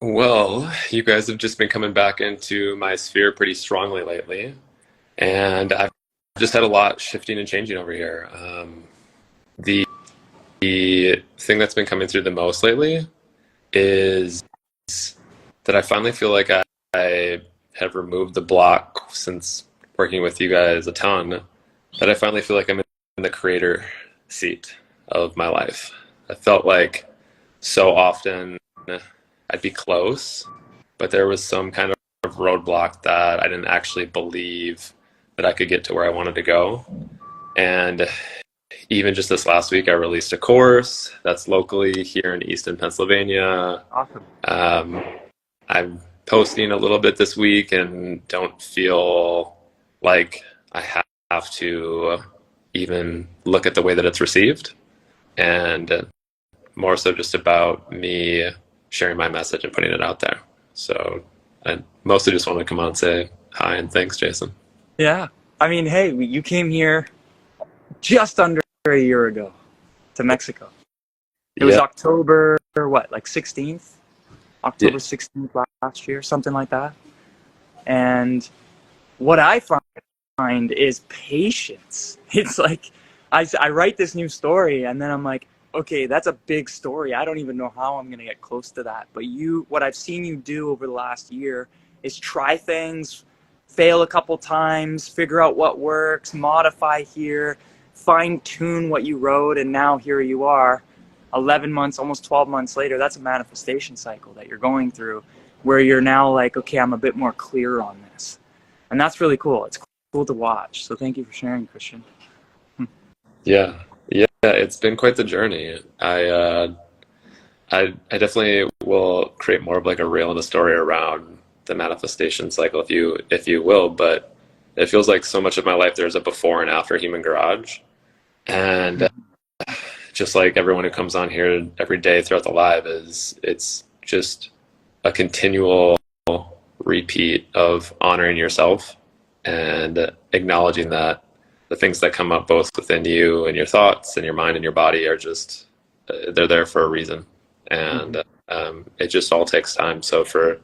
Well, you guys have just been coming back into my sphere pretty strongly lately, and I've just had a lot shifting and changing over here. The thing that's been coming through the most lately is that I finally feel like I have removed the block since working with you guys a ton, that I finally feel like I'm in the creator seat of my life. I felt like so often I'd be close, but there was some kind of roadblock that I didn't actually believe that I could get to where I wanted to go. And even just this last week, I released a course that's locally here in Easton, Pennsylvania. Awesome. Um, I'm posting a little bit this week and don't feel like I have to even look at the way that it's received. And more so just about me sharing my message and putting it out there. So I mostly just want to come on and say hi and thanks, Jason. Yeah. I mean, hey, you came here just under a year ago to Mexico. It was Yeah, October, what, like 16th? yeah, October 16th last year, something like that. And what I find is patience. It's like I write this new story and then I'm like, okay, that's a big story. I don't even know how I'm going to get close to that. But what I've seen you do over the last year is try things, fail a couple times, figure out what works, modify here, fine tune what you wrote. And now here you are 11 months, almost 12 months later. That's a manifestation cycle that you're going through where you're now like, okay, I'm a bit more clear on this. And that's really cool. It's cool to watch. So thank you for sharing, Christian. yeah, yeah. It's been quite the journey. I definitely will create more of like a reel and a story around the manifestation cycle, if you will. But it feels like so much of my life there's a before and after Human Garage, and just like everyone who comes on here every day throughout the live it's just a continual repeat of honoring yourself and acknowledging that the things that come up both within you and your thoughts and your mind and your body are just they're there for a reason, Mm-hmm. and it just all takes time. So for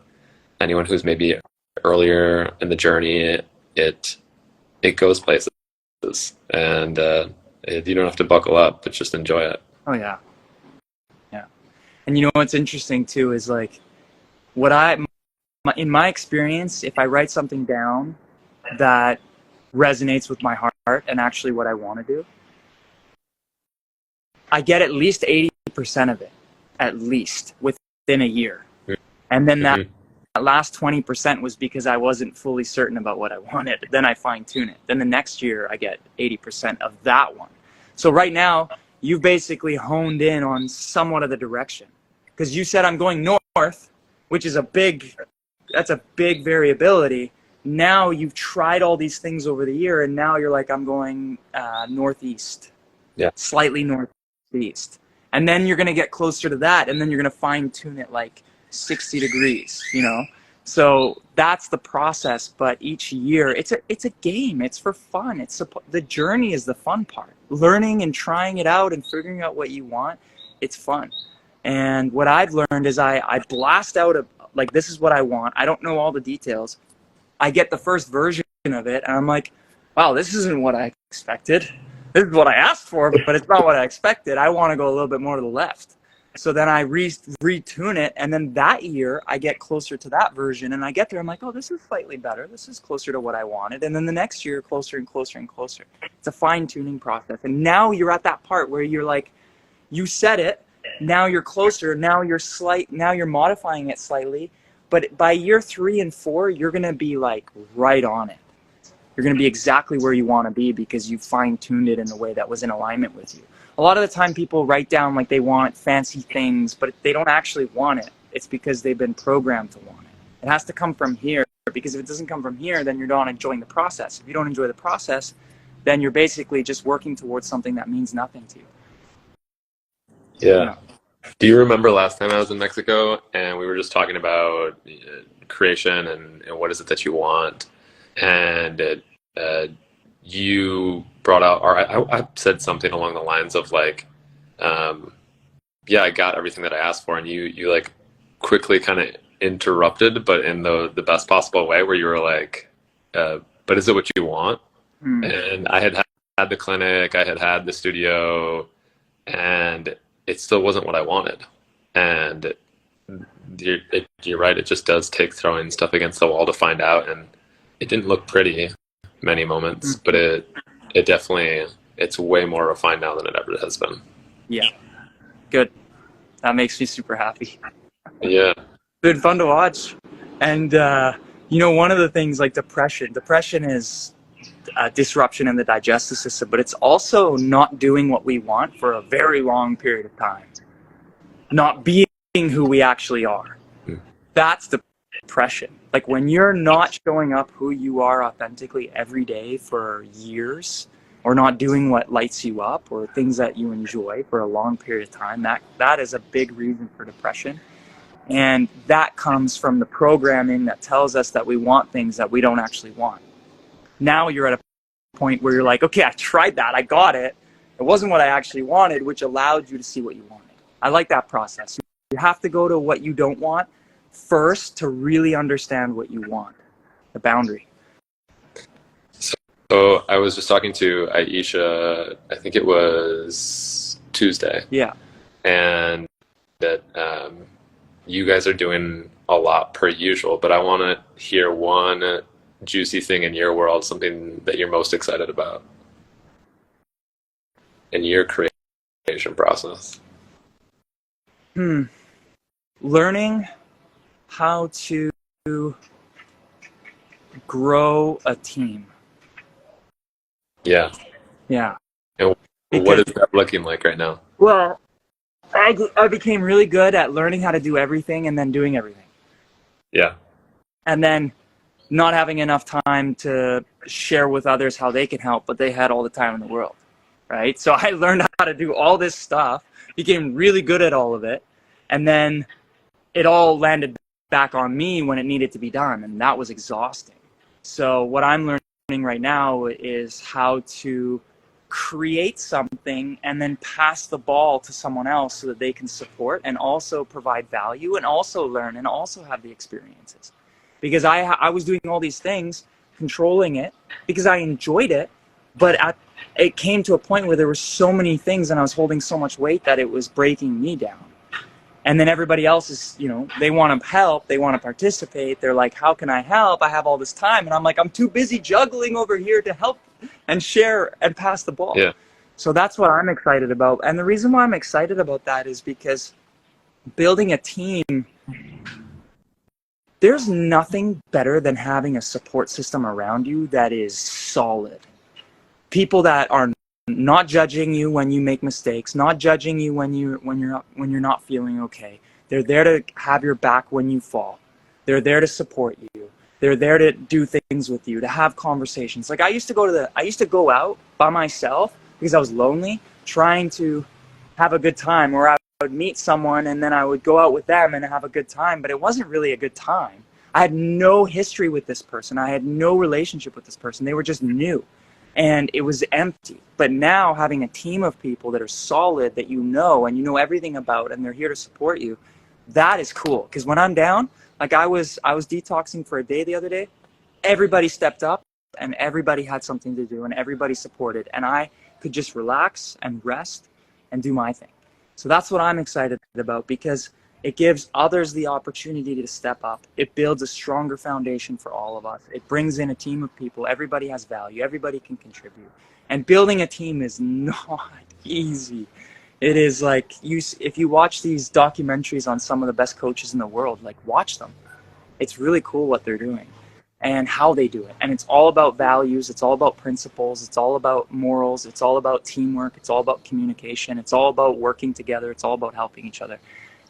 anyone who's maybe earlier in the journey, it it goes places, and you don't have to buckle up, but just enjoy it. Oh yeah, yeah. And you know what's interesting too is like what in my experience, if I write something down that resonates with my heart and actually what I want to do, I get at least 80% of it, at least within a year. And then that Hmm. last 20% was because I wasn't fully certain about what I wanted. Then I fine tune it. Then the next year I get 80% of that one. So right now you've basically honed in on somewhat of the direction because you said I'm going north, which is that's a big variability. Now you've tried all these things over the year and now you're like, I'm going northeast, Yeah. slightly northeast. And then you're going to get closer to that and then you're going to fine tune it like 60 degrees, you know? So that's the process. But each year it's a game. It's for fun. The journey is the fun part. Learning and trying it out and figuring out what you want. It's fun. And what I've learned is I blast out like, this is what I want. I don't know all the details. I get the first version of it and I'm like, wow, this isn't what I expected. This is what I asked for, but it's not what I expected. I want to go a little bit more to the left. So then I retune it, and then that year I get closer to that version, and I get there. I'm like, oh, this is slightly better. This is closer to what I wanted. And then the next year, closer and closer and closer. It's a fine tuning process. And now you're at that part where you're like, you said it. Now you're closer. Now you're modifying it slightly. But by year 3 and 4, you're gonna be like right on it. You're going to be exactly where you want to be because you fine-tuned it in a way that was in alignment with you. A lot of the time people write down like they want fancy things, but they don't actually want it. It's because they've been programmed to want it. It has to come from here because if it doesn't come from here, then you're not enjoying the process. If you don't enjoy the process, then you're basically just working towards something that means nothing to you. You Yeah. know? Do you remember last time I was in Mexico and we were just talking about creation and what is it that you want? And uh, you brought out, or I said something along the lines of like, um, yeah, I got everything that I asked for, and you like quickly kind of interrupted, but in the best possible way, where you were like, but is it what you want? Hmm. And I had the clinic, I had the studio, and it still wasn't what I wanted. And you're right, it just does take throwing stuff against the wall to find out. And it didn't look pretty many moments, but it definitely, it's way more refined now than it ever has been. Yeah, good. That makes me super happy. Yeah. Been fun to watch. And, you know, one of the things like depression is a disruption in the digestive system, but it's also not doing what we want for a very long period of time, not being who we actually are. That's depression. Like when you're not showing up who you are authentically every day for years, or not doing what lights you up or things that you enjoy for a long period of time, that is a big reason for depression. And that comes from the programming that tells us that we want things that we don't actually want. Now you're at a point where you're like, okay, I tried that, I got it. It wasn't what I actually wanted, which allowed you to see what you wanted. I like that process. You have to go to what you don't want first to really understand what you want, the boundary. So I was just talking to Aisha, I think it was Tuesday, Yeah. and that you guys are doing a lot per usual, but I want to hear one juicy thing in your world, something that you're most excited about in your creation process. Learning how to grow a team. Yeah. Yeah. And what is that looking like right now? Well, I became really good at learning how to do everything and then doing everything. Yeah. And then not having enough time to share with others how they can help, but they had all the time in the world, right? So I learned how to do all this stuff, became really good at all of it, and then it all landed back on me when it needed to be done, and that was exhausting. So what I'm learning right now is how to create something and then pass the ball to someone else so that they can support and also provide value and also learn and also have the experiences. Because I was doing all these things, controlling it, because I enjoyed it, but it came to a point where there were so many things and I was holding so much weight that it was breaking me down. And then everybody else is, you know, they want to help, they want to participate. They're like, how can I help? I have all this time. And I'm like, I'm too busy juggling over here to help and share and pass the ball. Yeah. So that's what I'm excited about. And the reason why I'm excited about that is because building a team, there's nothing better than having a support system around you that is solid. People that are not judging you when you make mistakes, not judging you when you're not feeling okay. They're there to have your back when you fall. They're there to support you. They're there to do things with you, to have conversations. Like I used to go out by myself because I was lonely, trying to have a good time, or I would meet someone and then I would go out with them and have a good time, but it wasn't really a good time. I had no history with this person. I had no relationship with this person. They were just new. And it was empty. But now having a team of people that are solid, that you know and you know everything about, and they're here to support you, that is cool. Because when I'm down, like I was detoxing for a day the other day, everybody stepped up and everybody had something to do and everybody supported. And I could just relax and rest and do my thing. So that's what I'm excited about, because it gives others the opportunity to step up. It builds a stronger foundation for all of us. It brings in a team of people. Everybody has value. Everybody can contribute. And building a team is not easy. It is like, if you watch these documentaries on some of the best coaches in the world, like watch them. It's really cool what they're doing and how they do it. And it's all about values. It's all about principles. It's all about morals. It's all about teamwork. It's all about communication. It's all about working together. It's all about helping each other.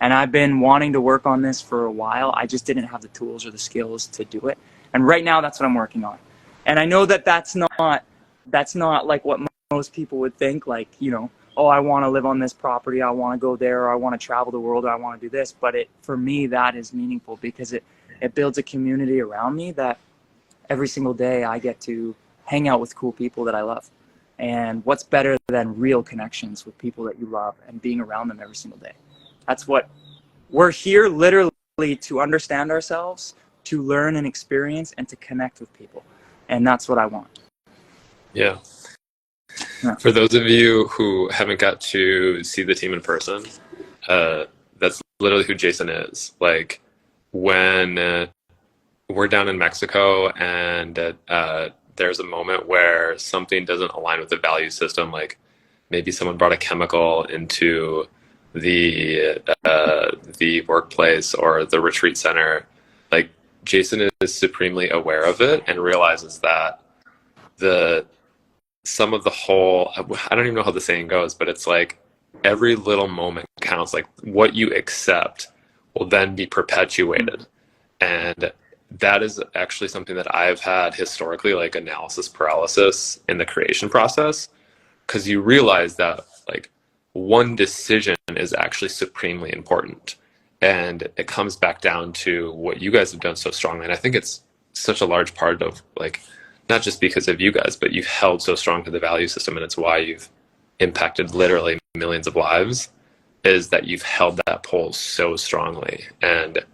And I've been wanting to work on this for a while. I just didn't have the tools or the skills to do it. And right now, that's what I'm working on. And I know that that's not like what most people would think, like, you know, oh, I want to live on this property, I want to go there, or I want to travel the world, or I want to do this. But for me, that is meaningful because it builds a community around me that every single day I get to hang out with cool people that I love. And what's better than real connections with people that you love and being around them every single day? That's what we're here literally to understand ourselves, to learn and experience, and to connect with people. And that's what I want. Yeah. Yeah. For those of you who haven't got to see the team in person, that's literally who Jason is. Like when we're down in Mexico and there's a moment where something doesn't align with the value system, like maybe someone brought a chemical into the workplace or the retreat center, like Jason is supremely aware of it and realizes that the some of the whole, I don't even know how the saying goes, but it's like every little moment counts. Like what you accept will then be perpetuated. And that is actually something that I've had historically, like analysis paralysis in the creation process, because you realize that like one decision is actually supremely important. And it comes back down to what you guys have done so strongly. And I think it's such a large part of like, not just because of you guys, but you've held so strong to the value system, and it's why you've impacted literally millions of lives, is that you've held that pole so strongly. And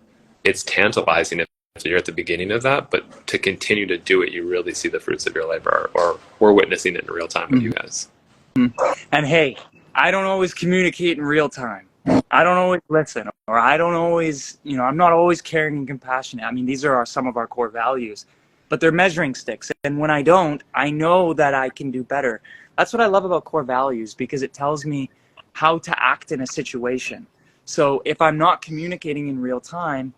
it's tantalizing if you're at the beginning of that, but to continue to do it, you really see the fruits of your labor, or we're witnessing it in real time with you guys. And hey, I don't always communicate in real time. I don't always listen, or I don't always, I'm not always caring and compassionate. I mean, these are some of our core values, but they're measuring sticks. And when I don't, I know that I can do better. That's what I love about core values, because it tells me how to act in a situation. So if I'm not communicating in real time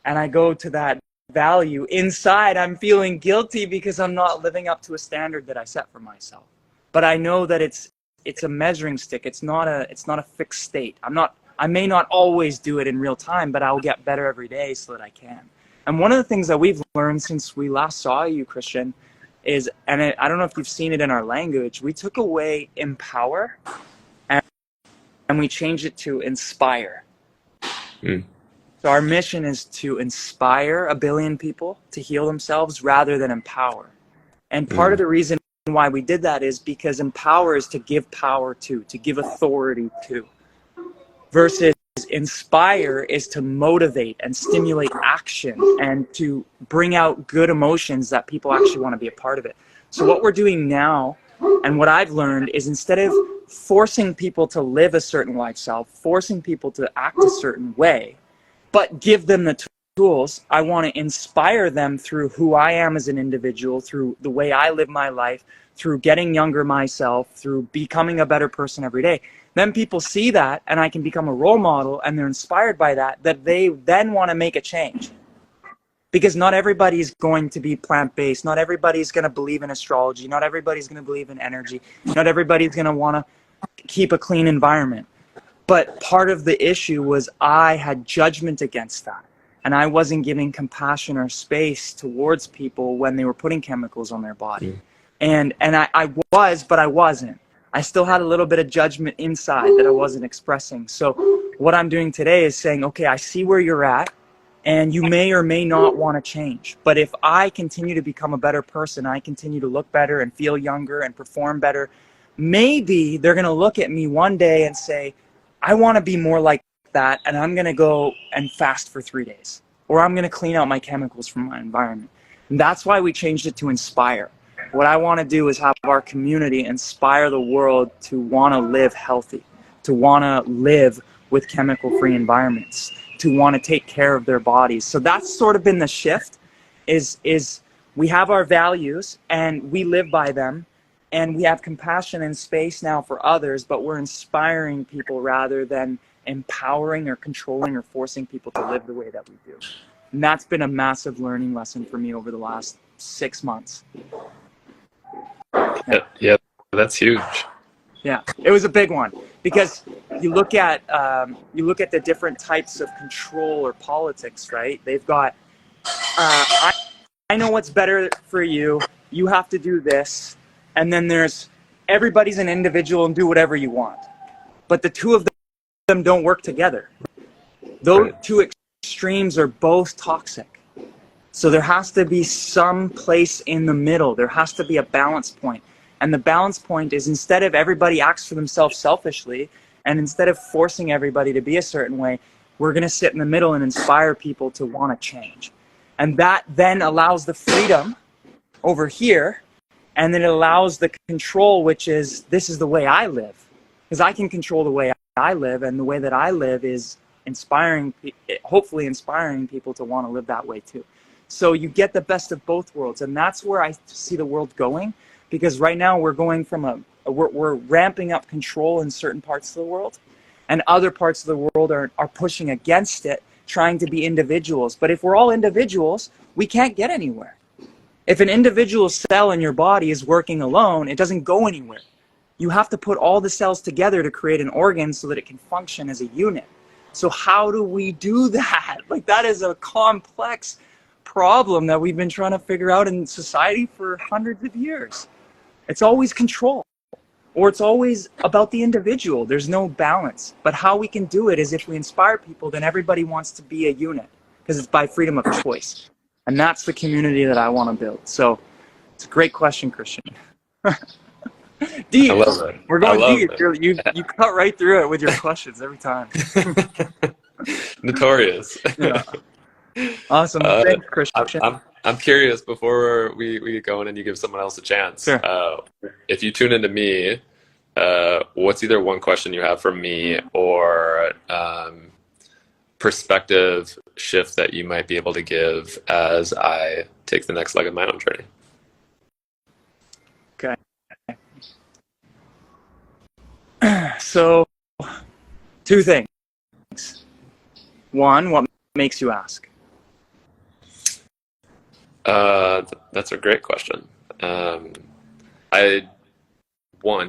and I go to that value inside, I'm feeling guilty because I'm not living up to a standard that I set for myself. But I know that it's a measuring stick. It's not a fixed state. I may not always do it in real time, but I'll get better every day so that I can. And one of the things that we've learned since we last saw you, Christian, is, I don't know if you've seen it in our language, we took away empower and we changed it to inspire. So our mission is to inspire 1 billion people to heal themselves rather than empower. And part of the reason why we did that is because empower is to give power to give authority to, versus inspire is to motivate and stimulate action and to bring out good emotions that people actually want to be a part of it. So what we're doing now, and what I've learned, is instead of forcing people to live a certain lifestyle, forcing people to act a certain way, but give them the tools, I want to inspire them through who I am as an individual, through the way I live my life, through getting younger myself, through becoming a better person every day. Then people see that, and I can become a role model, and they're inspired by that they then want to make a change. Because not everybody's going to be plant-based. Not everybody's going to believe in astrology. Not everybody's going to believe in energy. Not everybody's going to want to keep a clean environment. But part of the issue was I had judgment against that. And I wasn't giving compassion or space towards people when they were putting chemicals on their body. And I was, but I wasn't. I still had a little bit of judgment inside that I wasn't expressing. So what I'm doing today is saying, okay, I see where you're at, and you may or may not want to change. But if I continue to become a better person, I continue to look better and feel younger and perform better, maybe they're going to look at me one day and say, I want to be more like that, and I'm going to go and fast for 3 days. Or I'm going to clean out my chemicals from my environment. And that's why we changed it to inspire. What I want to do is have our community inspire the world to want to live healthy, to want to live with chemical-free environments, to want to take care of their bodies. So that's sort of been the shift, is we have our values and we live by them, and we have compassion and space now for others, but we're inspiring people rather than empowering or controlling or forcing people to live the way that we do. And that's been a massive learning lesson for me over the last 6 months. Yeah, that's huge. Yeah, it was a big one, because you look at the different types of control or politics, right? They've got, I know what's better for you. You have to do this, and then there's everybody's an individual and do whatever you want. But the two of them don't work together. Those two extremes are both toxic. So there has to be some place in the middle. There has to be a balance point. And the balance point is, instead of everybody acts for themselves selfishly, and instead of forcing everybody to be a certain way, we're going to sit in the middle and inspire people to want to change. And that then allows the freedom over here, and then it allows the control, which is, this is the way I live. Because I can control the way I live, and the way that I live is inspiring, hopefully inspiring people to want to live that way too. So you get the best of both worlds, and that's where I see the world going. Because right now we're going from we're ramping up control in certain parts of the world, and other parts of the world are pushing against it, trying to be individuals. But if we're all individuals, we can't get anywhere. If an individual cell in your body is working alone, it doesn't go anywhere. You have to put all the cells together to create an organ so that it can function as a unit. So how do we do that? Like, that is a complex problem that we've been trying to figure out in society for hundreds of years. It's always control, or it's always about the individual. There's no balance. But how we can do it is if we inspire people, then everybody wants to be a unit, because it's by freedom of choice. And that's the community that I want to build. So it's a great question, Christian. Deep. I love it. We're going deep. You cut right through it with your questions every time. Notorious. Yeah. Awesome. Thanks, Christian. I'm curious, before we get going and you give someone else a chance. Sure. If you tune into me, what's either one question you have for me, or perspective shift that you might be able to give as I take the next leg of my own journey? Okay. So, two things. One, what makes you ask? That's a great question. I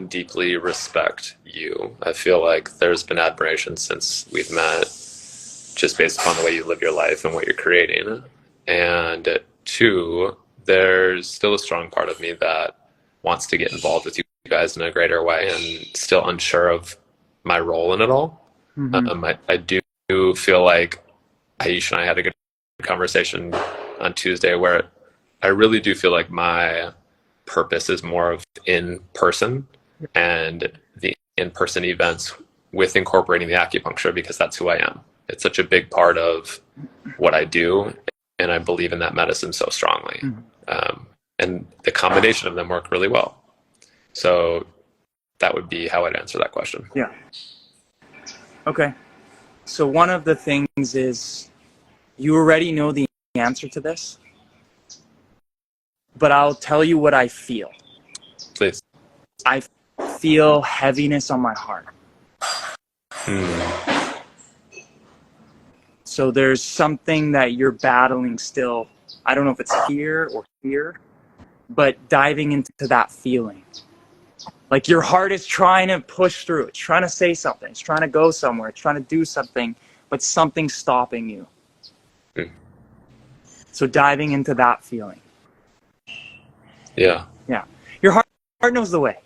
deeply respect you. I feel like there's been admiration since we've met, just based upon the way you live your life and what you're creating. And two, there's still a strong part of me that wants to get involved with you guys in a greater way, and still unsure of my role in it all. Mm-hmm. I do feel like Aish and I had a good conversation on Tuesday, where I really do feel like my purpose is more of in person, and the in-person events with incorporating the acupuncture, because that's who I am. It's such a big part of what I do, and I believe in that medicine so strongly. Mm-hmm. And the combination of them work really well. So that would be how I'd answer that question. Yeah. Okay. So one of the things is, you already know the answer to this, but I'll tell you what I feel. Please. I feel heaviness on my heart. So there's something that you're battling still. I don't know if it's here or here, but diving into that feeling. Like, your heart is trying to push through. It's trying to say something. It's trying to go somewhere. It's trying to do something, but something's stopping you. So diving into that feeling. Yeah. Yeah. Your heart knows the way.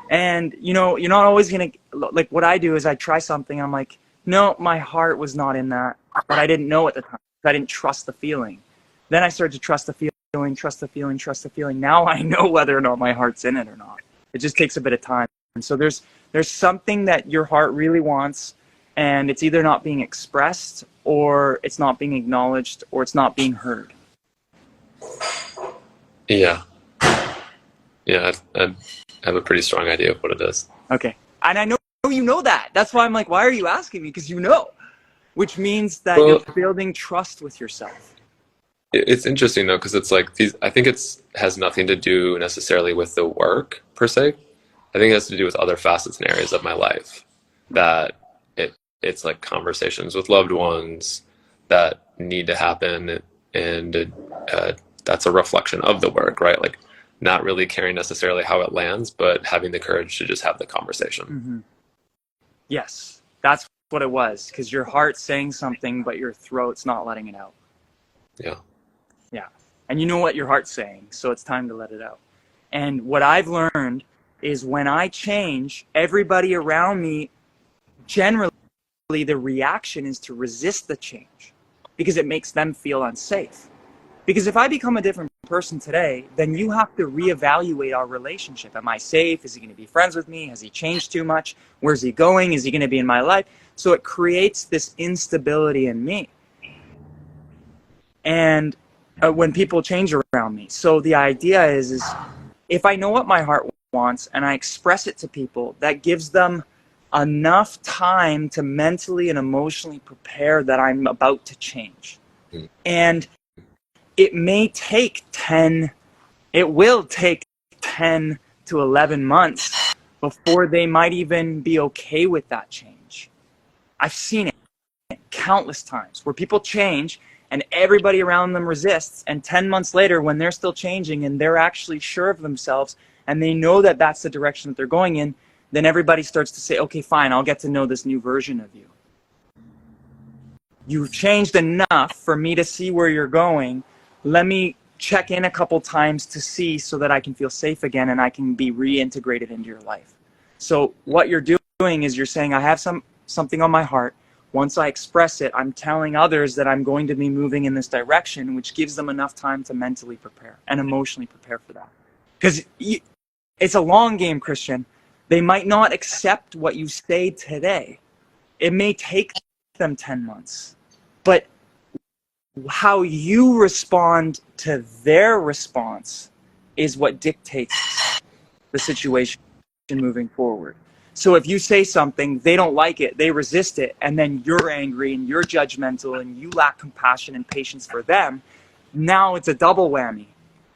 And, you know, you're not always going to, like, what I do is I try something. I'm like, no, my heart was not in that. But I didn't know at the time. I didn't trust the feeling. Then I started to trust the feeling, trust the feeling, trust the feeling. Now I know whether or not my heart's in it or not. It just takes a bit of time. And so there's something that your heart really wants, and it's either not being expressed, or it's not being acknowledged, or it's not being heard. Yeah. Yeah, I have a pretty strong idea of what it is. Okay. And I know you know that. That's why I'm like, why are you asking me? Because you know. Which means that you're building trust with yourself. It's interesting, though, because it's like I think it has nothing to do necessarily with the work per se. I think it has to do with other facets and areas of my life. That it's like conversations with loved ones that need to happen, and that's a reflection of the work, right? Like, not really caring necessarily how it lands, but having the courage to just have the conversation. Mm-hmm. Yes, that's what it was, because your heart's saying something, but your throat's not letting it out. Yeah. Yeah. And you know what your heart's saying, so it's time to let it out. And what I've learned is, when I change, everybody around me, generally the reaction is to resist the change, because it makes them feel unsafe. Because if I become a different person today, then you have to reevaluate our relationship. Am I safe? Is he going to be friends with me? Has he changed too much? Where's he going? Is he going to be in my life? So it creates this instability in me. And when people change around me. So the idea is if I know what my heart wants and I express it to people, that gives them enough time to mentally and emotionally prepare that I'm about to change. And it may take 10, it will take 10 to 11 months before they might even be okay with that change. I've seen it countless times where people change and everybody around them resists, and 10 months later when they're still changing and they're actually sure of themselves and they know that that's the direction that they're going in, then everybody starts to say, okay, fine, I'll get to know this new version of you. You've changed enough for me to see where you're going. Let me check in a couple times to see so that I can feel safe again and I can be reintegrated into your life. So what you're doing is you're saying, I have something on my heart. Once I express it, I'm telling others that I'm going to be moving in this direction, which gives them enough time to mentally prepare and emotionally prepare for that. Because it's a long game, Christian. They might not accept what you say today. It may take them 10 months. But how you respond to their response is what dictates the situation moving forward. So if you say something, they don't like it, they resist it, and then you're angry and you're judgmental and you lack compassion and patience for them, now it's a double whammy.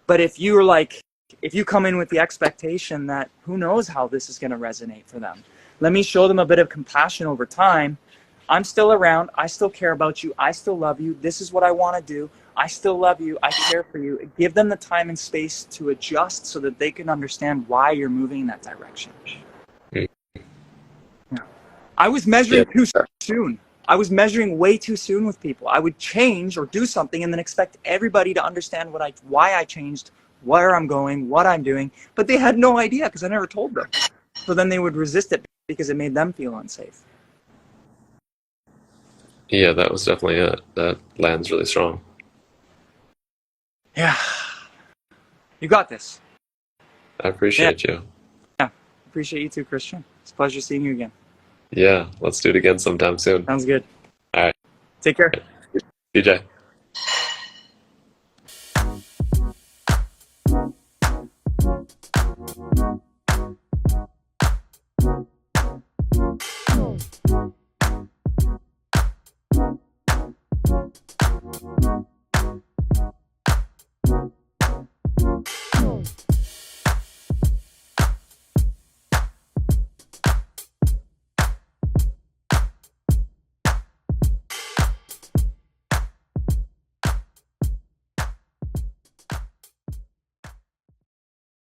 But if you come in with the expectation that who knows how this is going to resonate for them, let me show them a bit of compassion over time. I'm still around. I still care about you. I still love you. This is what I want to do. I still love you. I care for you. Give them the time and space to adjust so that they can understand why you're moving in that direction. Yeah. I was measuring too soon. I was measuring way too soon with people. I would change or do something and then expect everybody to understand why I changed, where I'm going, what I'm doing. But they had no idea because I never told them. So then they would resist it because it made them feel unsafe. Yeah, that was definitely it. That lands really strong. Yeah. You got this. I appreciate you. Yeah. Appreciate you too, Christian. It's a pleasure seeing you again. Yeah, let's do it again sometime soon. Sounds good. All right. Take care. CJ.